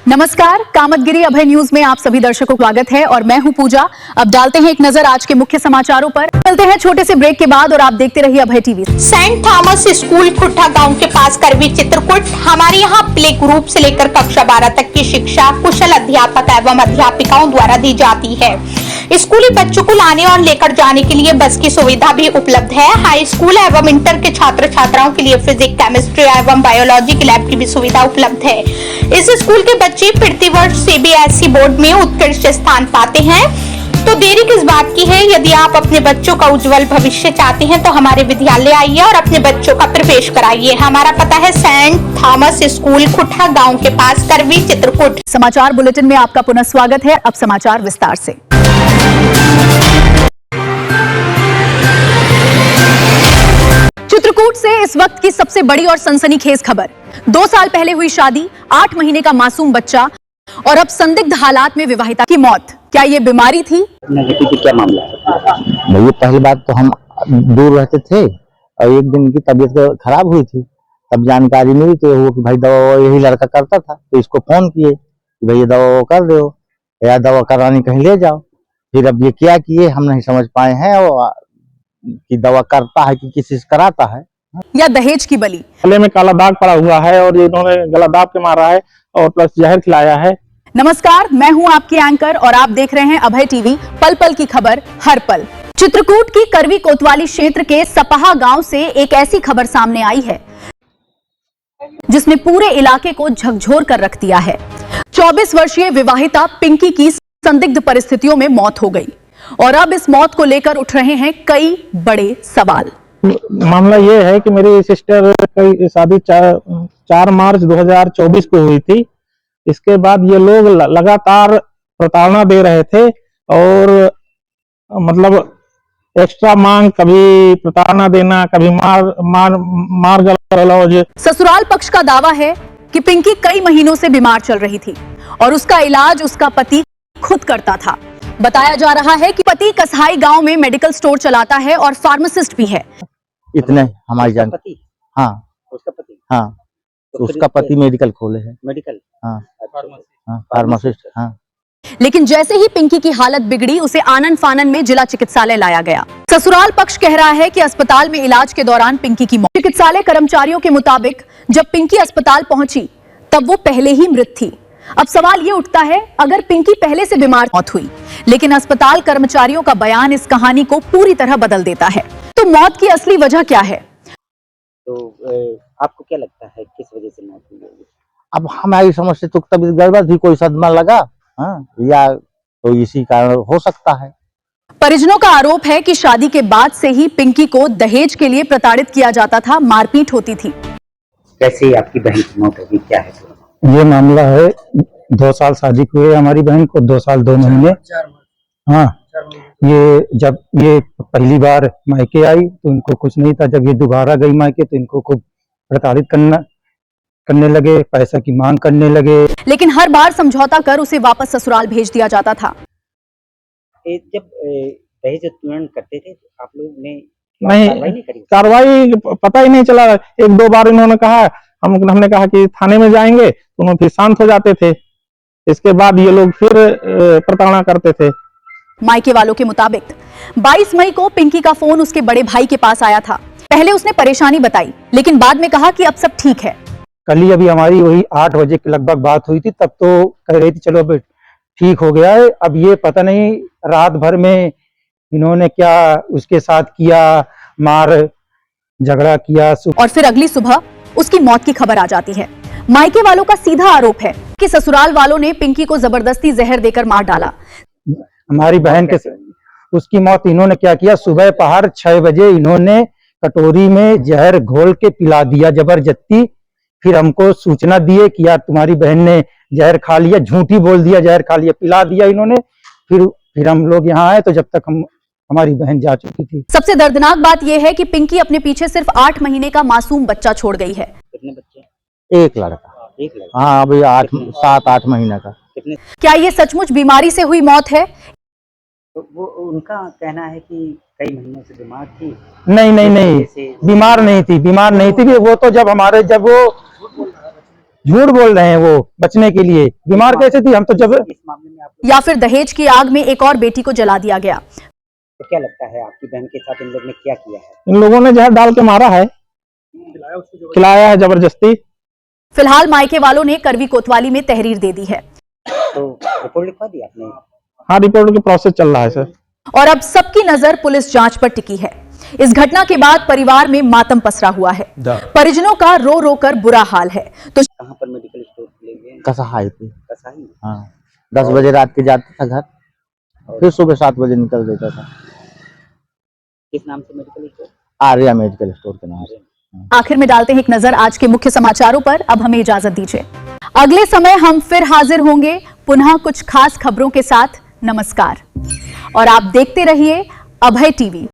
नमस्कार, कामतगिरी अभय न्यूज में आप सभी दर्शकों का स्वागत है और मैं हूं पूजा। अब डालते हैं एक नजर आज के मुख्य समाचारों पर। चलते हैं छोटे से ब्रेक के बाद और आप देखते रहिए अभय टीवी। सेंट थॉमस स्कूल खुट्टा गांव के पास करवी चित्रकूट। हमारे यहाँ प्ले ग्रुप से लेकर कक्षा 12 तक की शिक्षा कुशल अध्यापक एवं अध्यापिकाओं द्वारा दी जाती है। स्कूली बच्चों को लाने और लेकर जाने के लिए बस की सुविधा भी उपलब्ध है। हाई स्कूल एवं इंटर के छात्र छात्राओं के लिए फिजिक्स, केमिस्ट्री एवं बायोलॉजी की लैब की भी सुविधा उपलब्ध है। इस स्कूल के बच्चे प्रतिवर्ष सीबीएसई बोर्ड में उत्कृष्ट स्थान पाते हैं। तो देरी किस बात की है? यदि आप अपने बच्चों का उज्जवल भविष्य चाहते हैं तो हमारे विद्यालय आइए और अपने बच्चों का प्रवेश कराइए। हमारा पता है सेंट थॉमस स्कूल खुट्टा गांव के पास करवी चित्रकूट। समाचार बुलेटिन में आपका पुनः स्वागत है। अब समाचार विस्तार से। चित्रकूट से इस वक्त की सबसे बड़ी और सनसनीखेज खबर। 2 साल पहले हुई शादी, 8 महीने का मासूम बच्चा और अब संदिग्ध हालात में विवाहिता की मौत। क्या ये बीमारी थी? क्या मामला है? भैया पहली बात तो हम दूर रहते थे और एक दिन की तबीयत खराब हुई थी, तब जानकारी मिली तो वो कि भाई दवा यही लड़का करता था, तो इसको फोन किए कि भैया दवा कर दो या दवा कराने कहीं ले जाओ। फिर अब ये क्या किए हम नहीं समझ पाए हैं कि दवा करता है कि किसी से कराता है या दहेज की बलि। गले में काला दाग पड़ा हुआ है और इन्होंने गला दाब के मारा है और प्लस जहर खिलाया है। नमस्कार, मैं हूं आपकी एंकर और आप देख रहे हैं अभय टीवी। पल पल की खबर हर पल। चित्रकूट की करवी कोतवाली क्षेत्र के सपहा गांव से एक ऐसी खबर सामने आई है जिसने पूरे इलाके को झकझोर कर रख दिया है। 24 वर्षीय विवाहिता पिंकी की संदिग्ध परिस्थितियों में मौत हो गई और अब इस मौत को लेकर उठ रहे हैं कई बड़े सवाल। मामला ये है कि मेरी सिस्टर की शादी 4 मार्च 2024 को हुई थी। इसके बाद ये लोग लगातार प्रताड़ना दे रहे थे और मतलब एक्स्ट्रा मांग, कभी प्रताड़ना देना, कभी मार गलौज। ससुराल पक्ष का दावा है कि पिंकी कई महीनों से बीमार चल रही थी और उसका इलाज उसका पति खुद करता था। बताया जा रहा है कि पति कसहाई गांव में मेडिकल स्टोर चलाता है और फार्मासिस्ट भी है। इतने हमारी जान। हाँ, उसका पति। हाँ, तो उसका पति मेडिकल खोले है। मेडिकल। हाँ, फार्मासिस्ट। हाँ। लेकिन जैसे ही पिंकी की हालत बिगड़ी, उसे आनन फानन में जिला चिकित्सालय लाया गया। ससुराल पक्ष कह रहा है कि अस्पताल में इलाज के दौरान पिंकी की मौत। चिकित्सालय कर्मचारियों के मुताबिक जब पिंकी अस्पताल पहुंची तब वो पहले ही मृत थी। अब सवाल ये उठता है, अगर पिंकी पहले से बीमार मौत हुई, लेकिन अस्पताल कर्मचारियों का बयान इस कहानी को पूरी तरह बदल देता है, तो मौत की असली वजह क्या है? तो आपको क्या लगता है किस वजह से मौत हुई होगी? अब हमारी समझ से तो तबीयत गड़बड़ थी, कोई सदमा लगा, हाँ, या तो इसी कारण हो सकता है। परिजनों का आरोप है कि शादी के बाद से ही पिंकी को दहेज के लिए प्रताड़ित किया जाता था, मारपीट होती थी। कैसे आपकी बहन की मौत होगी, क्या है? ये मामला है 2 साल शादी हुए हमारी बहन को, 2 साल 2 महीने। हाँ, ये जब ये पहली बार मायके आई तो इनको कुछ नहीं था। जब ये दोबारा गई मायके तो इनको खूब प्रताड़ित करने लगे, पैसा की मांग करने लगे। लेकिन हर बार समझौता कर उसे वापस ससुराल भेज दिया जाता था। जब दहेज उत्पीड़न करते थे तो आप लोग ने नहीं कार्रवाई पता ही नहीं चला। 1-2 बार इन्होंने कहा, हमने कहा कि थाने में जाएंगे तो उन्होंने फिर शांत हो जाते थे। इसके बाद ये लोग फिर प्रताड़ना करते थे। मायके वालों के मुताबिक 22 मई को पिंकी का फोन उसके बड़े भाई के पास आया था। पहले उसने परेशानी बताई, लेकिन बाद में कहा कि अब सब ठीक है। कल ही अभी हमारी वही 8 बजे के लगभग बात हुई थी, तब तो कह रही थी चलो अब ठीक हो गया है। अब ये पता नहीं रात भर में इन्होंने क्या उसके साथ किया, मार झगड़ा किया और फिर अगली सुबह उसकी मौत की खबर आ जाती है। मायके वालों का सीधा आरोप है कि ससुराल वालों ने पिंकी को जबरदस्ती जहर देकर मार डाला। हमारी बहन के उसकी मौत इन्होंने क्या किया, सुबह पहर 6 बजे इन्होंने कटोरी में जहर घोल के पिला दिया जबरदस्ती। फिर हमको सूचना दिए कि यार तुम्हारी बहन ने जहर खा लिया, झूठी बोल दिया, जहर खा लिया, पिला दिया इन्होंने। फिर हम लोग यहाँ आए तो जब तक हमारी बहन जा चुकी थी। सबसे दर्दनाक बात यह है कि पिंकी अपने पीछे सिर्फ 8 महीने का मासूम बच्चा छोड़ गई है। कितने बच्चे? एक लड़का। हाँ, अभी 7-8 महीने का। क्या ये सचमुच बीमारी से हुई मौत है? तो वो उनका कहना है कि कई महीनों से बीमार थी। नहीं, बीमार नहीं थी। वो तो जब झूठ बोल रहे हैं वो बचने के लिए। बीमार कैसे थी? हम तो जब इस मामले में आप या फिर दहेज की आग में एक और बेटी को जला दिया गया। तो क्या लगता है आपकी बहन के साथ इन लोग ने क्या किया है? इन लोगों ने जहर डाल के मारा है, खिलाया है जबरदस्ती। फिलहाल मायके वालों ने करवी कोतवाली में तहरीर दे दी है तो रिपोर्ट लिखवा दी आपने? हाँ, रिपोर्ट की प्रोसेस चल रहा है सर। और अब सबकी नजर पुलिस जांच पर टिकी है। इस घटना के बाद परिवार में मातम पसरा हुआ है। परिजनों का रो रो कर बुरा हाल है। तो कहाँ पर मेडिकल स्टोर खुलेंगे? कसाई थी। कसाई? हाँ, 10 बजे रात के जाता था घर, फिर सुबह 7 बजे निकल देता था। किस नाम से medical store? Arya medical store के नाम से। आखिर में डालते हैं एक नजर आज के मुख्य समाचारों पर। अब हमें इजाजत दीजिए, अगले समय हम फिर हाजिर होंगे पुनः कुछ खास खबरों के साथ। नमस्कार और आप देखते रहिए अभय टीवी।